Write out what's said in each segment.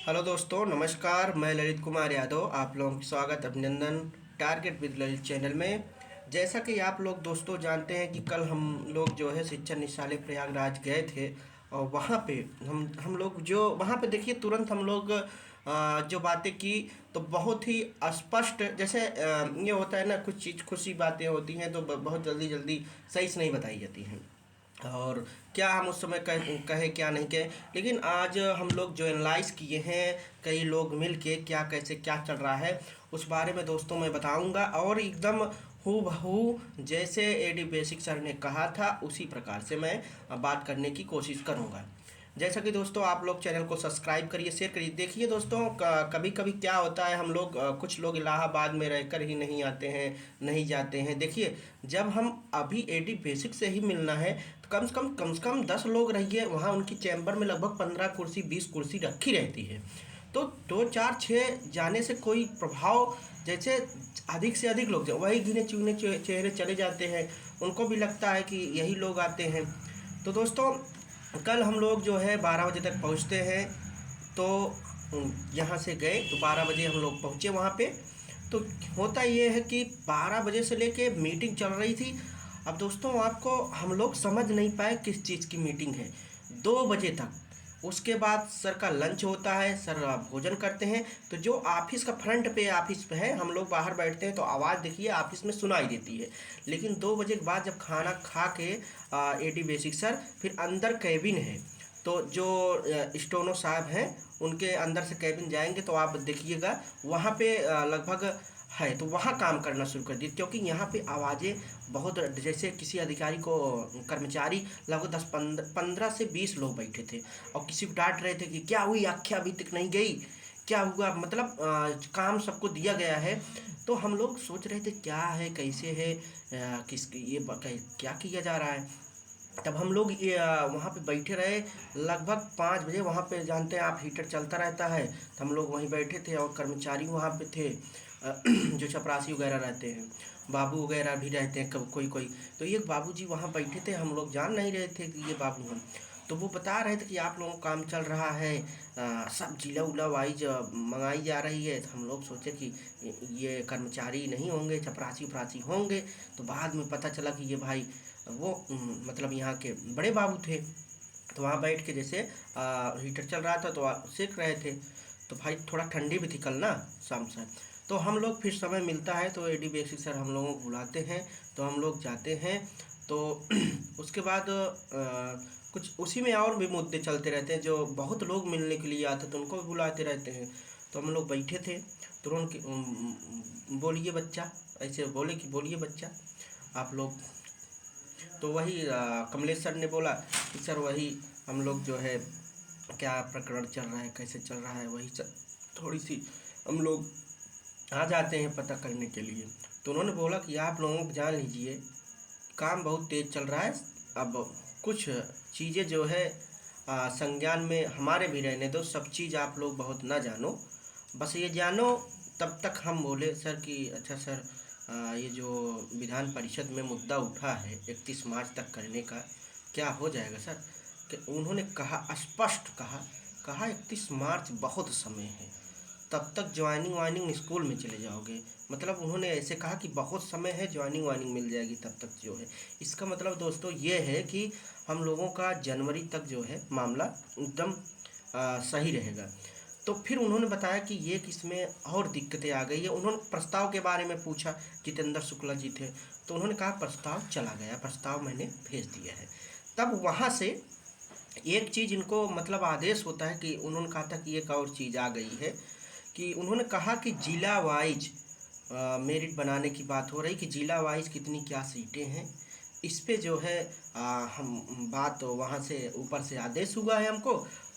Hello दोस्तों, नमस्कार। मैं ललित कुमार यादव आप लोगों का स्वागत अभिनंदन टारगेट विद ललित चैनल में। जैसा कि आप लोग दोस्तों जानते हैं कि कल हम लोग जो है शिक्षण निदेशालय प्रयागराज गए थे और वहाँ पे हम लोग जो वहाँ पे देखिए तुरंत हम लोग जो बातें की तो बहुत ही स्पष्ट जैसे ये होता है ना, कुछ चीज़ खुशी बातें होती हैं तो बहुत जल्दी जल्दी सही से नहीं बताई जाती हैं। और क्या हम उस समय कहे क्या नहीं कहे, लेकिन आज हम लोग जो एनालाइज किए हैं कई लोग मिल के क्या कैसे क्या चल रहा है उस बारे में दोस्तों मैं बताऊंगा। और एकदम हू बहू जैसे एडी बेसिक सर ने कहा था उसी प्रकार से मैं बात करने की कोशिश करूंगा। जैसा कि दोस्तों आप लोग चैनल को सब्सक्राइब करिए, शेयर करिए। देखिए दोस्तों, कभी कभी क्या होता है, हम लोग कुछ लोग इलाहाबाद में रहकर ही नहीं आते हैं, नहीं जाते हैं। देखिए, जब हम अभी एडी बेसिक से ही मिलना है तो कम से कम 10 लोग रहिए वहाँ। उनकी चैम्बर में लगभग 15 कुर्सी 20 कुर्सी रखी रहती है। तो 2 4 6 जाने से कोई प्रभाव, जैसे अधिक से अधिक लोग वही गिने चुने चेहरे चले जाते हैं, उनको भी लगता है कि यही लोग आते हैं। तो दोस्तों, कल हम लोग जो है 12 बजे तक पहुंचते हैं। तो यहाँ से गए तो 12 बजे हम लोग पहुँचे वहाँ पे। तो होता ये है कि 12 बजे से लेके मीटिंग चल रही थी। अब दोस्तों आपको हम लोग समझ नहीं पाए किस चीज़ की मीटिंग है, 2 बजे तक। उसके बाद सर का लंच होता है, सर भोजन करते हैं। तो जो ऑफिस का फ्रंट पे ऑफिस पे है, हम लोग बाहर बैठते हैं तो आवाज़ देखिए ऑफिस में सुनाई देती है। लेकिन 2 बजे के बाद जब खाना खा के एडी बेसिक सर फिर अंदर कैबिन है, तो जो स्टोनो साहब हैं उनके अंदर से कैबिन जाएंगे तो आप देखिएगा वहाँ पे लगभग है तो वहाँ काम करना शुरू कर दिए। क्योंकि यहाँ पे आवाज़ें बहुत, जैसे किसी अधिकारी को कर्मचारी लगभग 10 15 से 20 लोग बैठे थे और किसी को डांट रहे थे कि क्या हुई, आख्या अभी तक नहीं गई, क्या हुआ, मतलब काम सबको दिया गया है। तो हम लोग सोच रहे थे क्या है कैसे है, किस ये क्या किया जा रहा है। तब हम लोग ये वहाँ पे बैठे रहे लगभग 5 बजे। वहाँ पे जानते हैं आप हीटर चलता रहता है, तो हम लोग वहीं बैठे थे और कर्मचारी वहाँ पे थे जो चपरासी वगैरह रहते हैं, बाबू वगैरह भी रहते हैं कब कोई कोई। तो ये बाबूजी वहाँ बैठे थे, हम लोग जान नहीं रहे थे कि ये बाबू हैं। तो वो बता रहे थे कि आप लोगों का काम चल रहा है, सब जिला उला वाइज मंगाई जा रही है। तो हम लोग सोचे कि ये कर्मचारी नहीं होंगे, चपरासी उपरासी होंगे। तो बाद में पता चला कि ये भाई वो मतलब यहाँ के बड़े बाबू थे। तो वहाँ बैठ के जैसे हीटर चल रहा था तो सेक रहे थे। तो भाई थोड़ा ठंडी भी थी कल ना शाम से। तो हम लोग फिर समय मिलता है तो एडी बेसिक सर हम लोगों को बुलाते हैं, तो हम लोग जाते हैं। तो उसके बाद कुछ उसी में और भी मुद्दे चलते रहते हैं, जो बहुत लोग मिलने के लिए आते तो उनको भी बुलाते रहते हैं। तो हम लोग बैठे थे, तुरंत बोलिए बच्चा, ऐसे बोले कि बोलिए बच्चा आप लोग। तो वही कमलेश सर ने बोला कि सर वही हम लोग जो है क्या प्रकरण चल रहा है, कैसे चल रहा है, वही थोड़ी सी हम लोग आ जाते हैं पता करने के लिए। तो उन्होंने बोला कि आप लोगों को जान लीजिए काम बहुत तेज़ चल रहा है। अब कुछ चीज़ें जो है संज्ञान में हमारे भी रहने दो, सब चीज़ आप लोग बहुत ना जानो, बस ये जानो। तब तक हम बोले सर कि अच्छा सर, ये जो विधान परिषद में मुद्दा उठा है 31 मार्च तक करने का, क्या हो जाएगा सर। कि उन्होंने कहा, स्पष्ट कहा, 31 मार्च बहुत समय है, तब तक ज्वाइनिंग वाइनिंग स्कूल में चले जाओगे। मतलब उन्होंने ऐसे कहा कि बहुत समय है, ज्वाइनिंग वाइनिंग मिल जाएगी तब तक जो है। इसका मतलब दोस्तों ये है कि हम लोगों का जनवरी तक जो है मामला एकदम सही रहेगा। तो फिर उन्होंने बताया कि ये इसमें और दिक्कतें आ गई है। उन्होंने प्रस्ताव के बारे में पूछा, जितेंद्र शुक्ला जी थे, तो उन्होंने कहा प्रस्ताव चला गया, प्रस्ताव मैंने भेज दिया है। तब वहाँ से एक चीज़ इनको मतलब आदेश होता है कि उन्होंने कहा था कि एक और चीज़ आ गई है कि उन्होंने कहा कि जिला वाइज मेरिट बनाने की बात हो रही कि जिला वाइज कितनी क्या सीटें हैं। इस पे जो है हम बात वहाँ से ऊपर से आदेश हुआ है हमको,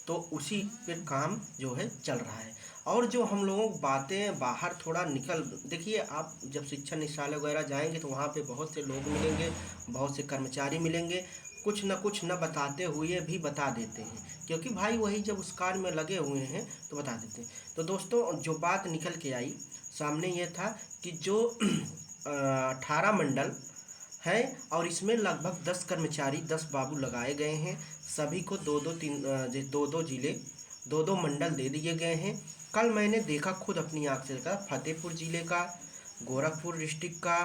तो उसी पे काम जो है चल रहा है। और जो हम लोगों को बातें बाहर थोड़ा निकल, देखिए आप जब शिक्षा निदेशालय वगैरह जाएंगे तो वहाँ पे बहुत से लोग मिलेंगे, बहुत से कर्मचारी मिलेंगे, कुछ न बताते हुए भी बता देते हैं, क्योंकि भाई वही जब उस कार्य में लगे हुए हैं तो बता देते हैं। तो दोस्तों जो बात निकल के आई सामने ये था कि जो 18 मंडल है और इसमें लगभग 10 कर्मचारी 10 बाबू लगाए गए हैं। सभी को दो दो 3 दो दो जिले दो दो मंडल दे दिए गए हैं। कल मैंने देखा, खुद अपनी आँख से देखा, फतेहपुर ज़िले का, गोरखपुर डिस्ट्रिक्ट का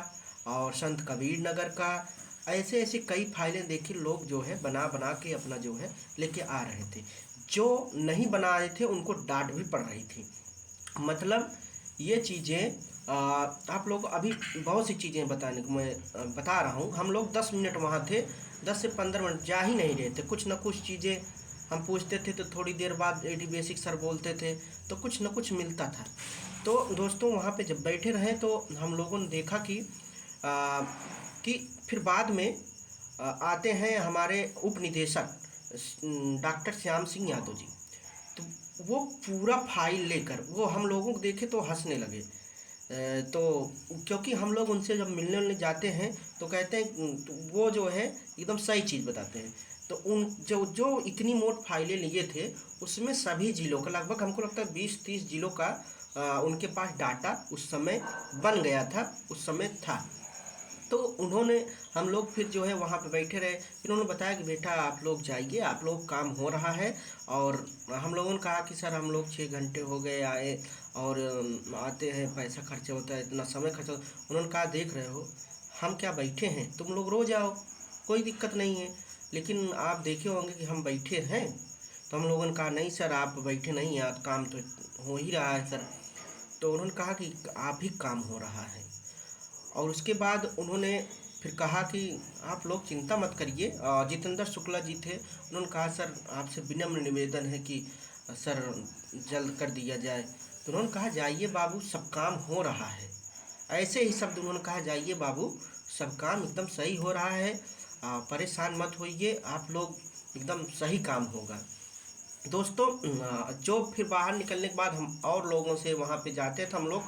और संत कबीर नगर का, ऐसे ऐसे कई फाइलें देखी। लोग जो है बना बना के अपना जो है लेके आ रहे थे। जो नहीं बना रहे थे उनको डांट भी पड़ रही थी। मतलब ये चीज़ें आप लोग अभी बहुत सी चीज़ें बताने को मैं बता रहा हूँ। हम लोग 10 मिनट वहाँ थे, 10 से 15 मिनट जा ही नहीं रहे थे। कुछ ना कुछ चीज़ें हम पूछते थे तो थोड़ी देर बाद एडी बेसिक सर बोलते थे, तो कुछ ना कुछ मिलता था। तो दोस्तों वहाँ पे जब बैठे रहे तो हम लोगों ने देखा आ, कि फिर बाद में आते हैं हमारे उप निदेशक डॉक्टर श्याम सिंह यादव जी। तो वो पूरा फाइल लेकर वो हम लोगों को देखे तो हंसने लगे। तो क्योंकि हम लोग उनसे जब मिलने उलने जाते हैं तो कहते हैं तो वो जो है एकदम सही चीज़ बताते हैं। तो उन जो जो इतनी मोट फाइलें लिए थे उसमें सभी जिलों का लगभग हमको लगता है 20-30 जिलों का उनके पास डाटा उस समय बन गया था, उस समय था। तो उन्होंने हम लोग फिर जो है वहाँ पे बैठे रहे। फिर उन्होंने बताया कि बेटा आप लोग जाइए, आप लोग काम हो रहा है। और हम लोगों ने कहा कि सर हम लोग 6 घंटे हो गए आए और आते हैं, पैसा खर्चा होता है, इतना समय खर्चा होता है। उन्होंने कहा देख रहे हो हम क्या बैठे हैं, तुम लोग रोज आओ, कोई दिक्कत नहीं है, लेकिन आप देखे होंगे कि हम बैठे हैं। तो हम लोगों ने कहा नहीं सर आप बैठे नहीं हैं, आप काम तो हो ही रहा है सर। तो उन्होंने कहा कि आप ही काम हो रहा है। और उसके बाद उन्होंने फिर कहा कि आप लोग चिंता मत करिए। जितेंद्र शुक्ला जी थे, उन्होंने कहा सर आपसे विनम्र निवेदन है कि सर जल्द कर दिया जाए। तो उन्होंने कहा जाइए बाबू सब काम हो रहा है। ऐसे ही शब्द उन्होंने कहा जाइए बाबू सब काम एकदम सही हो रहा है, परेशान मत होइए, आप लोग एकदम सही काम होगा। दोस्तों जो फिर बाहर निकलने के बाद हम और लोगों से वहाँ पे जाते थे हम लोग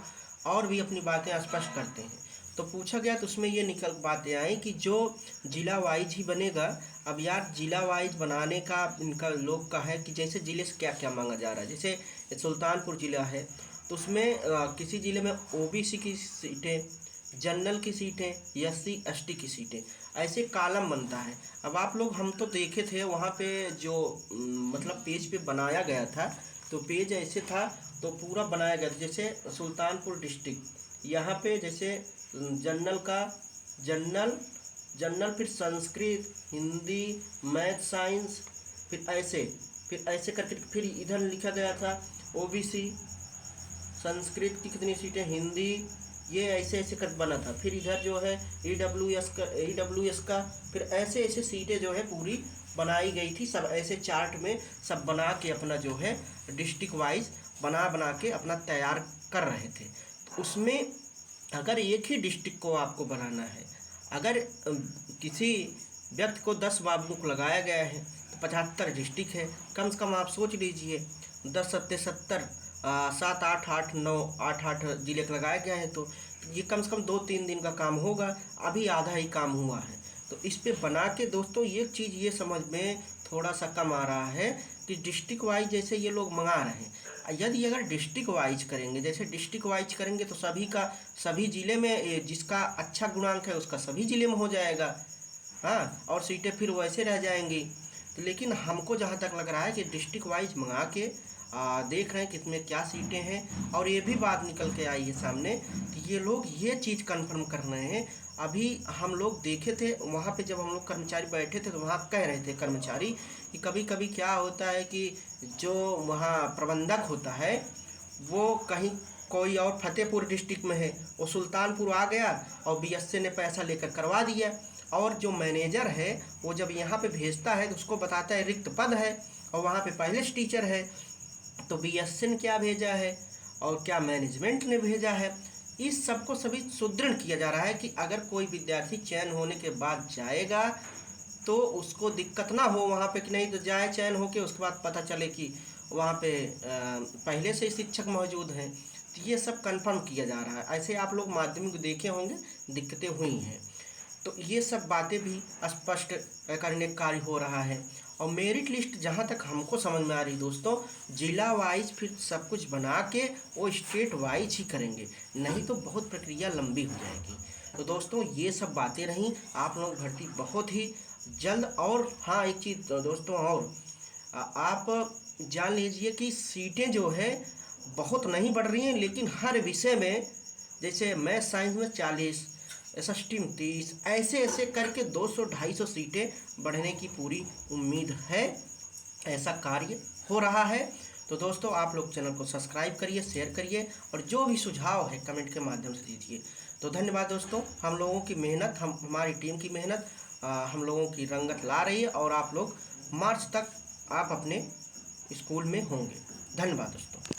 और भी अपनी बातें स्पष्ट करते हैं। तो पूछा गया तो उसमें ये निकल बातें आई कि जो जिला वाइज ही बनेगा। अब यार जिला वाइज बनाने का इनका लोग का है कि जैसे ज़िले से क्या क्या मांगा जा रहा है। जैसे सुल्तानपुर ज़िला है तो उसमें किसी ज़िले में ओबीसी की सीटें, जनरल की सीटें, एससी एसटी की सीटें, ऐसे कालम बनता है। अब आप लोग हम तो देखे थे वहाँ पे जो मतलब पेज पे बनाया गया था, तो पेज ऐसे था तो पूरा बनाया गया था। जैसे सुल्तानपुर डिस्ट्रिक्ट यहाँ पे जैसे जनरल का जनरल जनरल फिर संस्कृत, हिंदी, मैथ, साइंस, फिर ऐसे करके फिर इधर लिखा गया था ओबीसी, संस्कृत की कितनी सीटें, हिंदी, ये ऐसे ऐसे कर बना था। फिर इधर जो है ईडब्ल्यूएस का फिर ऐसे ऐसे सीटें जो है पूरी बनाई गई थी। सब ऐसे चार्ट में सब बना के अपना जो है डिस्ट्रिक्ट वाइज बना बना के अपना तैयार कर रहे थे। तो उसमें अगर एक ही डिस्ट्रिक्ट को आपको बनाना है, अगर किसी व्यक्ति को 10 बाबुओं को लगाया गया है तो 75 डिस्ट्रिक्ट है। कम से कम आप सोच लीजिए 10 सत्ते 70, 7 8 8 9 8 8 जिले के लगाया गया है। तो ये कम से कम 2-3 दिन का काम होगा, अभी आधा ही काम हुआ है। तो इस पे बना के दोस्तों एक चीज़ ये समझ में थोड़ा सा कम आ रहा है कि डिस्ट्रिक्ट वाइज जैसे ये लोग मंगा रहे हैं, यदि अगर डिस्ट्रिक्ट वाइज करेंगे, जैसे डिस्ट्रिक्ट वाइज करेंगे तो सभी का सभी ज़िले में जिसका अच्छा गुणांक है उसका सभी ज़िले में हो जाएगा। हाँ, और सीटें फिर वैसे रह जाएंगी। तो लेकिन हमको जहाँ तक लग रहा है कि डिस्ट्रिक्ट वाइज मंगा के देख रहे हैं कितने क्या सीटें हैं। और ये भी बात निकल के आई है सामने कि ये लोग ये चीज़ कंफर्म कर रहे हैं। अभी हम लोग देखे थे वहाँ पे जब हम लोग कर्मचारी बैठे थे तो वहाँ कह रहे थे कर्मचारी कि कभी कभी क्या होता है कि जो वहाँ प्रबंधक होता है वो कहीं कोई और फतेहपुर डिस्ट्रिक्ट में है, वो सुल्तानपुर आ गया और बीएससी ने पैसा लेकर करवा दिया। और जो मैनेजर है वो जब यहाँ पे भेजता है तो उसको बताता है रिक्त पद है और वहाँ पे पहले से टीचर है। तो बीएससी ने क्या भेजा है और क्या मैनेजमेंट ने भेजा है, इस सबको सभी सुदृढ़ किया जा रहा है कि अगर कोई विद्यार्थी चयन होने के बाद जाएगा तो उसको दिक्कत ना हो वहाँ पे कि नहीं तो जाए चयन होके उसके बाद पता चले कि वहाँ पे पहले से शिक्षक मौजूद हैं। तो ये सब कंफर्म किया जा रहा है। ऐसे आप लोग माध्यमिक देखे होंगे दिक्कतें हुई हैं। तो ये सब बातें भी स्पष्ट करने का कार्य हो रहा है। और मेरिट लिस्ट जहाँ तक हमको समझ में आ रही दोस्तों, जिला वाइज फिर सब कुछ बना के वो स्टेट वाइज ही करेंगे, नहीं तो बहुत प्रक्रिया लंबी हो जाएगी। तो दोस्तों ये सब बातें रहीं, आप लोग भर्ती बहुत ही जल्द। और हाँ एक चीज़ दोस्तों और आप जान लीजिए कि सीटें जो है बहुत नहीं बढ़ रही हैं, लेकिन हर विषय में, जैसे मैथ साइंस में 40, एसएसटी में 30, ऐसे ऐसे करके 200-250 सीटें बढ़ने की पूरी उम्मीद है। ऐसा कार्य हो रहा है। तो दोस्तों, आप लोग चैनल को सब्सक्राइब करिए, शेयर करिए, और जो भी सुझाव है कमेंट के माध्यम से दीजिए। तो धन्यवाद दोस्तों। हम लोगों की मेहनत, हमारी टीम की मेहनत हम लोगों की रंगत ला रही है, और आप लोग मार्च तक आप अपने स्कूल में होंगे। धन्यवाद दोस्तों।